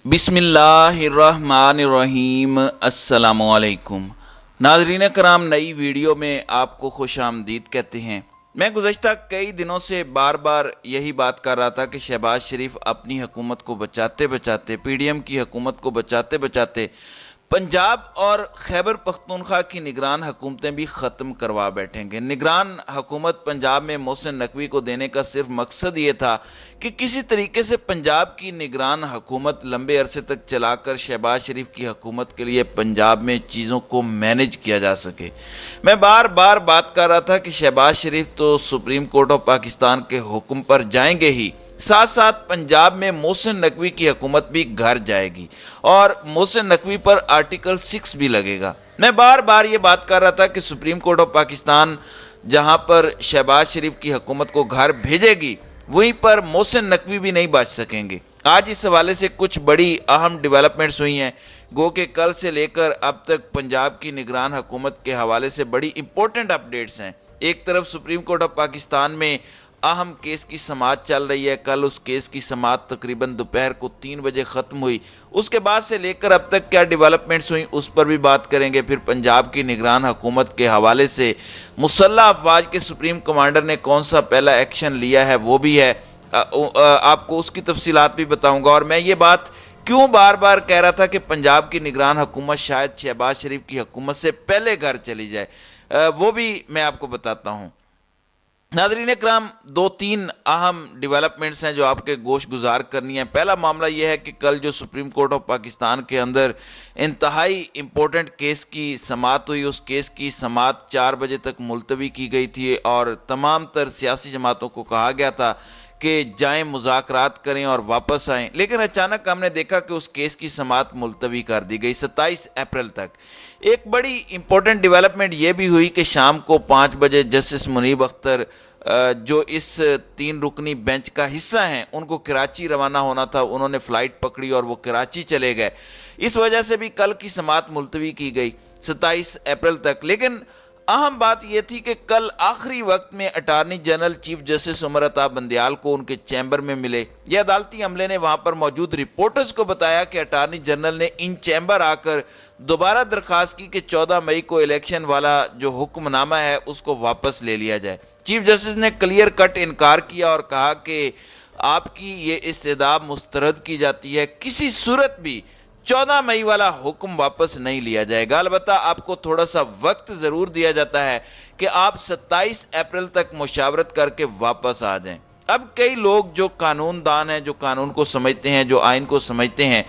बिस्मिल्लाहिर्रहमानिर्रहीम। अस्सलामुअलैकुम नाज़रीन कराम, नई वीडियो में आपको खुश आमदीद कहते हैं। मैं गुज़श्ता कई दिनों से बार बार यही बात कर रहा था कि शहबाज शरीफ अपनी हुकूमत को बचाते बचाते, पीडीएम की हुकूमत को बचाते बचाते पंजाब और खैबर पख्तूनख्वा की निगरान हुकूमतें भी ख़त्म करवा बैठेंगे। निगरान हुकूमत पंजाब में मोहसिन नकवी को देने का सिर्फ मकसद ये था कि किसी तरीके से पंजाब की निगरान हुकूमत लंबे अरसे तक चलाकर शहबाज शरीफ की हुकूमत के लिए पंजाब में चीज़ों को मैनेज किया जा सके। मैं बार बार बात कर रहा था कि शहबाज शरीफ तो सुप्रीम कोर्ट ऑफ पाकिस्तान के हुक्म पर जाएंगे ही, साथ साथ पंजाब में मोहसिन नकवी की हुकूमत भी घर जाएगी और मोहसिन नकवी पर आर्टिकल 6 भी लगेगा। मैं बार बार ये बात कर रहा था कि सुप्रीम कोर्ट ऑफ पाकिस्तान जहां पर शहबाज शरीफ की हुकूमत को घर भेजेगी, वहीं पर मोहसिन नकवी भी नहीं बच सकेंगे। आज इस हवाले से कुछ बड़ी अहम डेवलपमेंट्स हुई हैं। गो के कल से लेकर अब तक पंजाब की निगरान हुकूमत के हवाले से बड़ी इंपॉर्टेंट अपडेट्स हैं। एक तरफ सुप्रीम कोर्ट ऑफ पाकिस्तान में अहम केस की समाअत चल रही है। कल उस केस की समाअत तकरीबन दोपहर को 3 बजे ख़त्म हुई। उसके बाद से लेकर अब तक क्या डेवलपमेंट्स हुई उस पर भी बात करेंगे। फिर पंजाब की निगरान हुकूमत के हवाले से मुसल्लह अफवाज के सुप्रीम कमांडर ने कौन सा पहला एक्शन लिया है वो भी है, आपको उसकी तफसीलात भी बताऊंगा। और मैं ये बात क्यों बार बार कह रहा था कि पंजाब की निगरान हुकूमत शायद शहबाज शरीफ की हुकूमत से पहले घर चली जाए, वो भी मैं आपको बताता हूँ। नाज़रीन इकराम, 2-3 अहम डेवलपमेंट्स हैं जो आपके गोश गुजार करनी है। पहला मामला यह है कि कल जो सुप्रीम कोर्ट ऑफ पाकिस्तान के अंदर इंतहाई इम्पोर्टेंट केस की समाअत हुई, उस केस की समाअत 4 बजे तक मुलतवी की गई थी और तमाम तर सियासी जमातों को कहा गया था कि जाएं, मुज़ाकरात करें और वापस आएं। लेकिन अचानक हमने देखा कि उस केस की समाअत मुलतवी कर दी गई 27 अप्रैल तक। एक बड़ी इंपॉर्टेंट डेवलपमेंट ये भी हुई कि शाम को 5 बजे जस्टिस मुनीब अख्तर, जो इस 3 रुकनी बेंच का हिस्सा हैं, उनको कराची रवाना होना था। उन्होंने फ़्लाइट पकड़ी और वो कराची चले गए। इस वजह से भी कल की समाअत मुलतवी की गई 27 अप्रैल तक। लेकिन अहम बात यह थी कि कल आखिरी वक्त में attorney general chief justice Umar Ata Bandial को उनके चैम्बर में मिले। यह अदालती अमले ने वहां पर मौजूद रिपोर्टर्स को बताया कि अटार्नी जनरल ने इन चैम्बर आकर दोबारा दरखास्त की कि 14 मई को इलेक्शन वाला जो हुक्मनामा है उसको वापस ले लिया जाए। चीफ जस्टिस ने क्लियर कट इनकार किया और कहा कि आपकी ये इस्तदा मुस्तरद की जाती है, किसी सूरत भी 14 मई वाला हुक्म वापस नहीं लिया जाएगा। अलबत्ता आपको थोड़ा सा वक्त ज़रूर दिया जाता है कि आप 27 अप्रैल तक मुशावरत करके वापस आ जाएं। अब कई लोग जो कानूनदान हैं, जो कानून को समझते हैं, जो आइन को समझते हैं,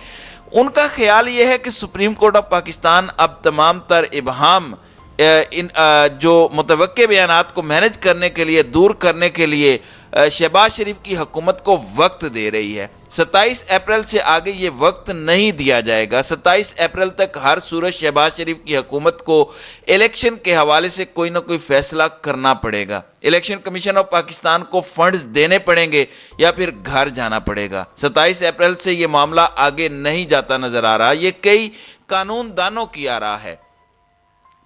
उनका ख्याल ये है कि सुप्रीम कोर्ट ऑफ पाकिस्तान अब तमाम तर इबहाम, इन जो मुतवक्के बयानात को मैनेज करने के लिए, दूर करने के लिए शहबाज शरीफ की हुकूमत को वक्त दे रही है। 27 अप्रैल से आगे ये वक्त नहीं दिया जाएगा। 27 अप्रैल तक हर सूरत शहबाज शरीफ की हुकूमत को इलेक्शन के हवाले से कोई ना कोई फैसला करना पड़ेगा। इलेक्शन कमीशन ऑफ पाकिस्तान को फंड्स देने पड़ेंगे या फिर घर जाना पड़ेगा। 27 अप्रैल से ये मामला आगे नहीं जाता नजर आ रहा। ये कई कानूनदानों की आ रहा है।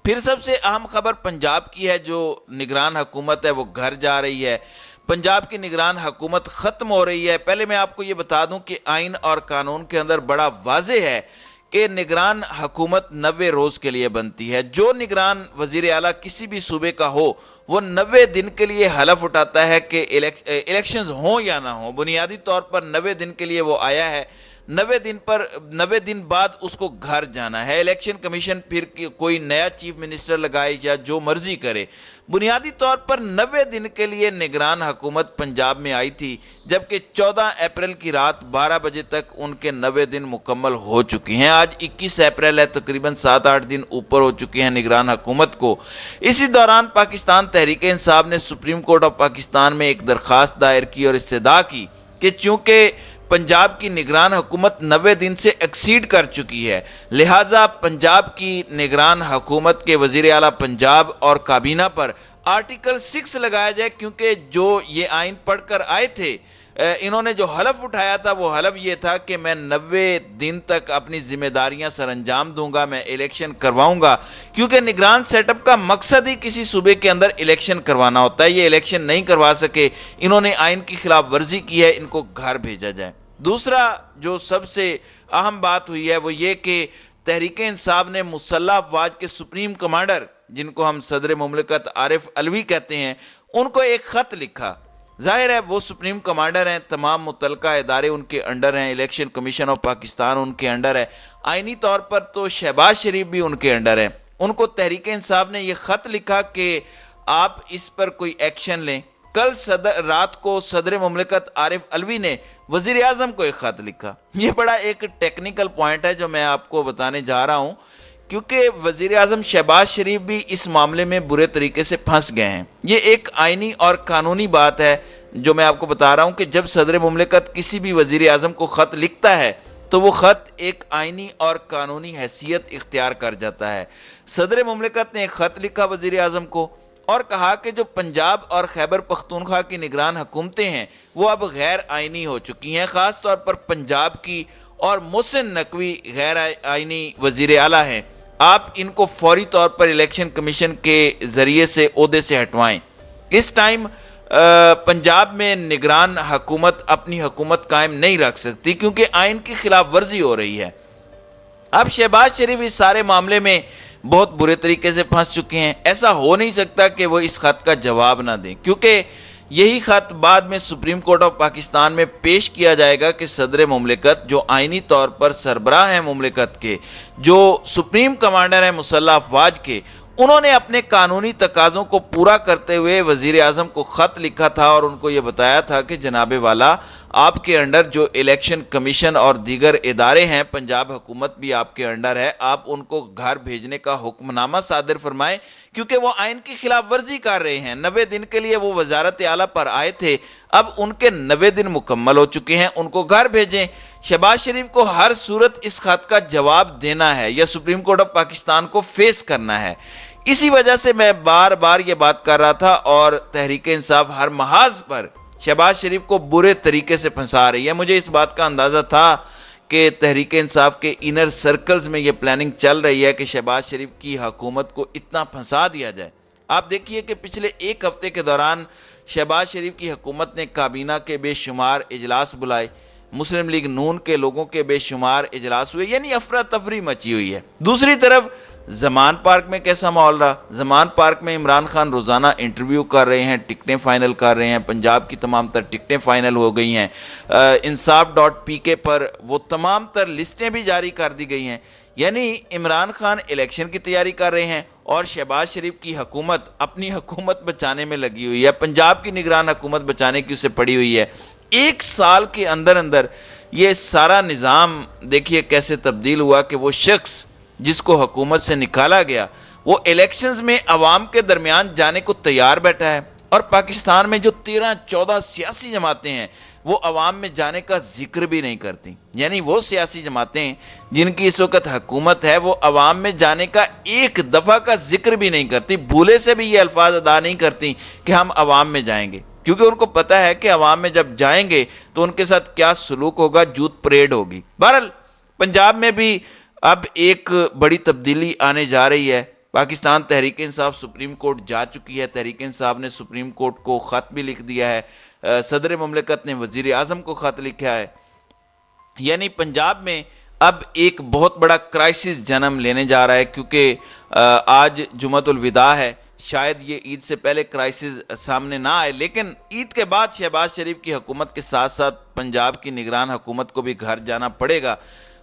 फिर सबसे अहम खबर पंजाब की है। जो निगरान हुकूमत है वो घर जा रही है। पंजाब की निगरान हुकूमत ख़त्म हो रही है। पहले मैं आपको ये बता दूं कि आइन और कानून के अंदर बड़ा वाज़े है कि निगरान हुकूमत 90 रोज़ के लिए बनती है। जो निगरान वज़ीर आला किसी भी सूबे का हो, वो 90 दिन के लिए हलफ उठाता है कि इलेक्शंस हों या ना हो। बुनियादी तौर पर 90 दिन के लिए वो आया है। 90 दिन बाद उसको घर जाना है। इलेक्शन कमीशन फिर कोई नया चीफ मिनिस्टर लगाए या जो मर्जी करे। बुनियादी तौर पर 90 दिन के लिए निगरान हुकूमत पंजाब में आई थी, जबकि 14 अप्रैल की रात 12 बजे तक उनके 90 दिन मुकम्मल हो चुकी हैं। आज 21 अप्रैल है, तकरीबन 7-8 दिन ऊपर हो चुके हैं निगरान हुकूमत को। इसी दौरान पाकिस्तान तहरीक इंसाफ ने सुप्रीम कोर्ट ऑफ पाकिस्तान में एक दरख्वास्त दायर की और इस्तदा की कि चूंकि पंजाब की निगरान हुकूमत 90 दिन से एक्सीड कर चुकी है, लिहाजा पंजाब की निगरान हुकूमत के वज़ीर आला पंजाब और काबीना पर आर्टिकल 6 लगाया जाए। क्योंकि जो ये आइन पढ़कर आए थे, इन्होंने जो हलफ उठाया था वो हलफ ये था कि मैं 90 दिन तक अपनी जिम्मेदारियां सर अंजाम दूंगा, मैं इलेक्शन करवाऊंगा। क्योंकि निगरान सेटअप का मकसद ही किसी सूबे के अंदर इलेक्शन करवाना होता है। ये इलेक्शन नहीं करवा सके, इन्होंने आइन की खिलाफ वर्जी की है, इनको घर भेजा जाए। دوسرا جو سب سے اہم بات ہوئی ہے وہ یہ کہ تحریک انصاف نے مسلح افواج کے سپریم کمانڈر، جن کو ہم صدر مملکت عارف علوی کہتے ہیں، ان کو ایک خط لکھا۔ ظاہر ہے وہ سپریم کمانڈر ہیں، تمام متعلقہ ادارے ان کے انڈر ہیں، الیکشن کمیشن آف پاکستان ان کے انڈر ہے، آئینی طور پر تو شہباز شریف بھی ان کے انڈر ہے۔ ان کو تحریک انصاف نے یہ خط لکھا کہ آپ اس پر کوئی ایکشن لیں۔ کل رات کو صدر مملکت عارف علوی نے وزیر اعظم کو ایک خط لکھا۔ یہ بڑا ایک ٹیکنیکل پوائنٹ ہے جو میں آپ کو بتانے جا رہا ہوں، کیونکہ وزیر اعظم شہباز شریف بھی اس معاملے میں برے طریقے سے پھنس گئے ہیں۔ یہ ایک آئینی اور قانونی بات ہے جو میں آپ کو بتا رہا ہوں کہ جب صدر مملکت کسی بھی وزیر اعظم کو خط لکھتا ہے تو وہ خط ایک آئینی اور قانونی حیثیت اختیار کر جاتا ہے۔ صدر مملکت نے ایک خط لکھا وزیر اعظم کو اور کہا کہ جو پنجاب اور خیبر پختونخوا کی نگران حکومتیں ہیں وہ اب غیر آئینی ہو چکی ہیں، خاص طور پر پنجاب کی، اور محسن نقوی غیر آئینی وزیر اعلیٰ ہیں۔ آپ ان کو فوری طور پر الیکشن کمیشن کے ذریعے سے عہدے سے ہٹوائیں۔ اس ٹائم پنجاب میں نگران حکومت اپنی حکومت قائم نہیں رکھ سکتی کیونکہ آئین کی خلاف ورزی ہو رہی ہے۔ اب شہباز شریف اس سارے معاملے میں بہت برے طریقے سے پھنس چکے ہیں۔ ایسا ہو نہیں سکتا کہ وہ اس خط کا جواب نہ دیں، کیونکہ یہی خط بعد میں سپریم کورٹ آف پاکستان میں پیش کیا جائے گا کہ صدر مملکت جو آئینی طور پر سربراہ ہیں مملکت کے، جو سپریم کمانڈر ہیں مسلح افواج کے، انہوں نے اپنے قانونی تقاضوں کو پورا کرتے ہوئے وزیر اعظم کو خط لکھا تھا اور ان کو یہ بتایا تھا کہ جناب والا آپ کے انڈر جو الیکشن کمیشن اور دیگر ادارے ہیں، پنجاب حکومت بھی آپ کے انڈر ہے، آپ ان کو گھر بھیجنے کا حکم نامہ صادر فرمائیں کیونکہ وہ آئین کی خلاف ورزی کر رہے ہیں۔ 90 دن کے لیے وہ وزارت اعلیٰ پر آئے تھے، اب ان کے 90 دن مکمل ہو چکے ہیں، ان کو گھر بھیجیں۔ شہباز شریف کو ہر صورت اس خط کا جواب دینا ہے یا سپریم کورٹ آف پاکستان کو فیس کرنا ہے۔ اسی وجہ سے میں بار بار یہ بات کر رہا تھا، اور تحریک انصاف ہر محاذ پر شہباز شریف کو برے طریقے سے پھنسا رہی ہے۔ مجھے اس بات کا اندازہ تھا کہ تحریک انصاف کے انر سرکلز میں یہ پلاننگ چل رہی ہے کہ شہباز شریف کی حکومت کو اتنا پھنسا دیا جائے۔ آپ دیکھیے کہ پچھلے ایک ہفتے کے دوران شہباز شریف کی حکومت نے کابینہ کے بے شمار اجلاس بلائے، مسلم لیگ نون کے لوگوں کے بے شمار اجلاس ہوئے، یعنی افراتفری مچی ہوئی ہے۔ دوسری طرف زمان پارک میں کیسا ماحول رہا؟ زمان پارک میں عمران خان روزانہ انٹرویو کر رہے ہیں، ٹکٹیں فائنل کر رہے ہیں، پنجاب کی تمام تر ٹکٹیں فائنل ہو گئی ہیں، انصاف.pk پر وہ تمام تر لسٹیں بھی جاری کر دی گئی ہیں۔ یعنی عمران خان الیکشن کی تیاری کر رہے ہیں اور شہباز شریف کی حکومت اپنی حکومت بچانے میں لگی ہوئی ہے، پنجاب کی نگران حکومت بچانے کی اسے پڑی ہوئی ہے۔ ایک سال کے اندر یہ سارا نظام دیکھیے کیسے تبدیل ہوا کہ وہ شخص جس کو حکومت سے نکالا گیا وہ الیکشنز میں عوام کے درمیان جانے کو تیار بیٹھا ہے، اور پاکستان میں جو 13-14 سیاسی جماعتیں ہیں وہ عوام میں جانے کا ذکر بھی نہیں کرتی۔ یعنی وہ سیاسی جماعتیں جن کی اس وقت حکومت ہے وہ عوام میں جانے کا ایک دفعہ کا ذکر بھی نہیں کرتی، بھولے سے بھی یہ الفاظ ادا نہیں کرتی کہ ہم عوام میں جائیں گے، کیونکہ ان کو پتہ ہے کہ عوام میں جب جائیں گے تو ان کے ساتھ کیا سلوک ہوگا، جوت پریڈ ہوگی۔ بہرحال پنجاب میں بھی اب ایک بڑی تبدیلی آنے جا رہی ہے۔ پاکستان تحریک انصاف سپریم کورٹ جا چکی ہے، تحریک انصاف نے سپریم کورٹ کو خط بھی لکھ دیا ہے، صدر مملکت نے وزیر اعظم کو خط لکھا ہے۔ یعنی پنجاب میں اب ایک بہت بڑا کرائسس جنم لینے جا رہا ہے، کیونکہ آج جمعۃ الوداع ہے، شاید یہ عید سے پہلے کرائسس سامنے نہ آئے، لیکن عید کے بعد شہباز شریف کی حکومت کے ساتھ ساتھ پنجاب کی نگران حکومت کو بھی گھر جانا پڑے گا۔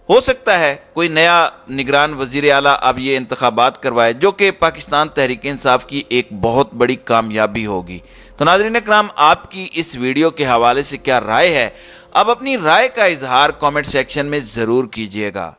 ہو سکتا ہے کوئی نیا نگران وزیر اعلیٰ اب یہ انتخابات کروائے، جو کہ پاکستان تحریک انصاف کی ایک بہت بڑی کامیابی ہوگی۔ تو ناظرین اکرام، آپ کی اس ویڈیو کے حوالے سے کیا رائے ہے؟ اب اپنی رائے کا اظہار کامنٹ سیکشن میں ضرور کیجیے گا۔